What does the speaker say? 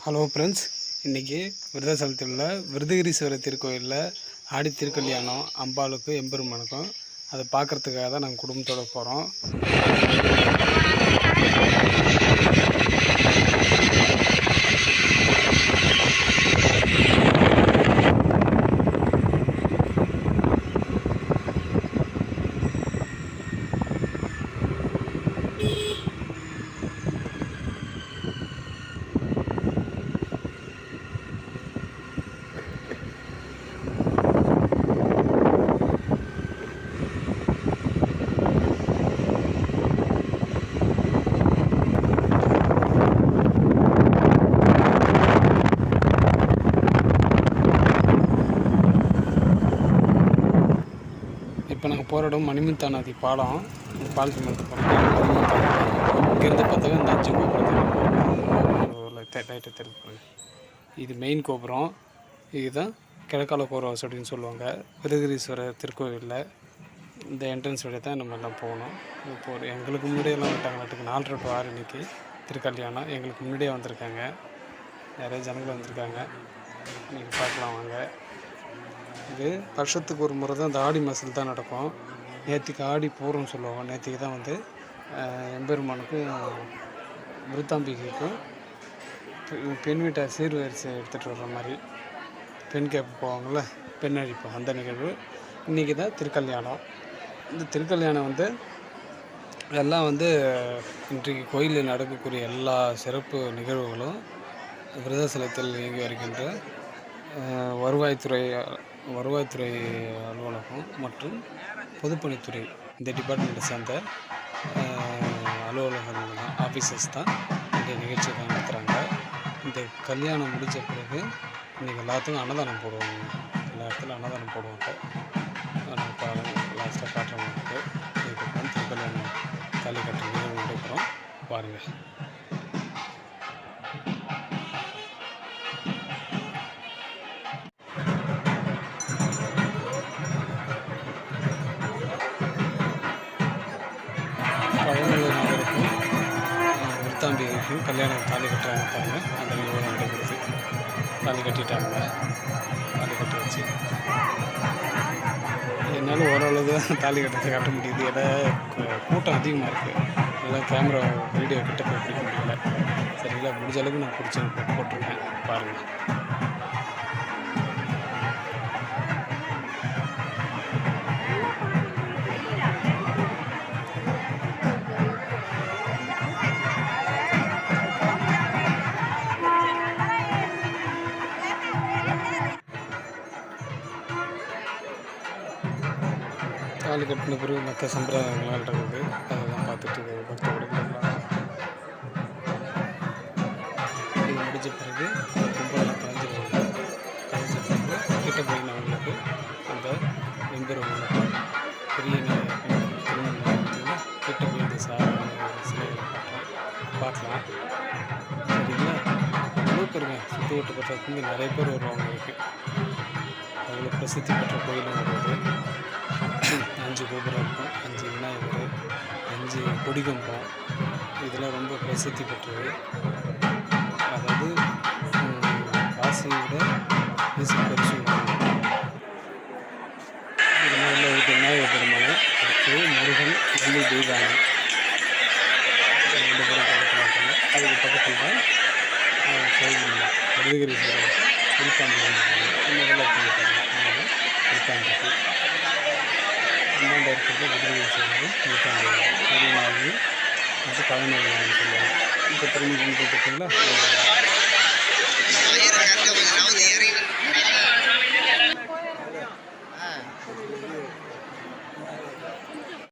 Hello friends, இன்றைக்கி விருதாசலத்தில் உள்ள விருதகிரீஸ்வரர் திருக்கோயிலில் ஆடி திருக்கல்யாணம் அம்பாளுக்கும் எம்பெருமானுக்கும் அதை பார்க்குறதுக்காக தான் நாங்கள் குடும்பத்தோடு போகிறோம். இப்போ நாங்கள் போகிற இடம் மணிமுத்தா நதி பாலம். இந்த பாலத்து மேலே போகிறோம். இங்கேருந்து பார்த்தாக்க இந்த 5 கோபுரம் லைட்டை தெரிஞ்சுப்பாங்க. இது மெயின் கோபுரம். இதுதான் கிழக்கால கோரவாசல் அப்படின்னு சொல்லுவாங்க. விருதகிரீஸ்வரர் திருக்கோயிலில் இந்த என்ட்ரன்ஸ் வழியாக தான் நம்ம எல்லாம் போகணும். இப்போ எங்களுக்கு முன்னாடியெல்லாம் விட்டாங்க. 4:30 to 6 இன்றைக்கி திருக்கல்யாணம். எங்களுக்கு முன்னாடியே வந்திருக்காங்க. நிறைய ஜனங்கள் வந்திருக்காங்க. நீங்கள் பார்க்கலாம் வாங்க. இது வருஷத்துக்கு ஒரு முறை தான் இந்த ஆடி மாதத்தில் தான் நடக்கும். நேற்றுக்கு ஆடி பூரம்னு சொல்லுவாங்க. நேற்றுக்கு தான் வந்து எம்பெருமானுக்கும் விருத்தாம்பிகைக்கும் பெண் வீட்டார் சீர்வரிசை எடுத்துகிட்டு வர்ற மாதிரி பெண் கேட்பு போவாங்கள்ல, பெண் அழிப்போம், அந்த நிகழ்வு இன்றைக்கி தான் திருக்கல்யாணம். இந்த திருக்கல்யாணம் வந்து எல்லாம் வந்து இன்றைக்கு கோயிலில் நடக்கக்கூடிய எல்லா சிறப்பு நிகழ்வுகளும் விருதாசலத்தில் இயங்கி வருகின்ற வருவாய்த்துறை அலுவலகம் மற்றும் பொதுப்பணித்துறை இந்த டிபார்ட்மெண்ட்டை சேர்ந்த அலுவலகங்கள் தான், ஆஃபீஸர்ஸ் தான் இந்த நிகழ்ச்சியை தான் நடத்துகிறாங்க. இந்த கல்யாணம் முடித்த பிறகு இன்றைக்கி எல்லாத்துக்கும் அன்னதானம் போடுவாங்க. எல்லா இடத்துலையும் அன்னதானம் போடுவாங்க. லாஸ்ட்டாக காட்டுறவங்களுக்கு இதுக்கு வந்து திருக்கல்யாணம் தாலி கட்டுற நிகழ்வு நடைபெறும். பாருங்கள். பழனிநாதருக்கும் விருத்தாம்பிகைக்கும் கல்யாணம் தாலி கட்டுறாங்க பாருங்க. அந்த நிகழ்வு நடைபெறுது. தாலி கட்டிட்டாங்க. தாலி கட்டி வச்சு என்னால் ஓரளவு தான் தாலி கட்டுறதை காட்ட முடியுது. ஏன்னா கூட்டம் அதிகமாக இருக்குது. எல்லாம் கேமரா வீடியோ கிட்ட போய் பிடிக்க முடியல. சரிங்களா? முடிஞ்ச அளவுக்கு நான் பிடிச்சி போட்டிருக்கேன் பாருங்கள். தாலி கட்டின பிறகு மற்ற சம்பிரதாயங்கள்லாம் இருக்குது. அதெல்லாம் பார்த்துட்டு பக்த விடுக்கலாம். இது முடிஞ்ச பிறகு கும்பலாம் கலைஞ்சிருவாங்க. கலைஞ்ச பிறகு கிட்ட போயினவங்களுக்கு அந்த எம்பெருமானுக்கு பெரிய திருமணம் கிட்ட போய் இந்த சிலைகளை பார்க்கலாம். சரிங்களா? அவ்வளோ பேருங்க சுற்று வட்டு பக்கத்துலேருந்து நிறைய பேர் வருவாங்க. இருக்குது அவ்வளோ பிரசித்தி பெற்ற கோயிலும் வருது. 5 கோபுரம் இருக்கும், 5 விநாயகர், 5 கொடிகம்பம். இதெல்லாம் ரொம்ப பிரசித்தி பெற்றது. அதாவது காசியோட பெருசு. இதனால் விநாயகர் பெருமாள், அடுத்து முருகன், வள்ளி தெய்வானை 2 பேரும் பார்க்க. அதுக்கு பக்கத்தில் தான் விருதகிரீஸ்வரர் விருத்தாண்டி விருத்தாண்டிக்கு அண்ணாண்ட இருக்கிறது விருதகிரீஸ்வரர் விருத்தாண்டி விநாயகி மற்றும் பழனி விநாயகி சொல்லுவாங்க. இப்போ திரும்பி பார்த்தீங்களா?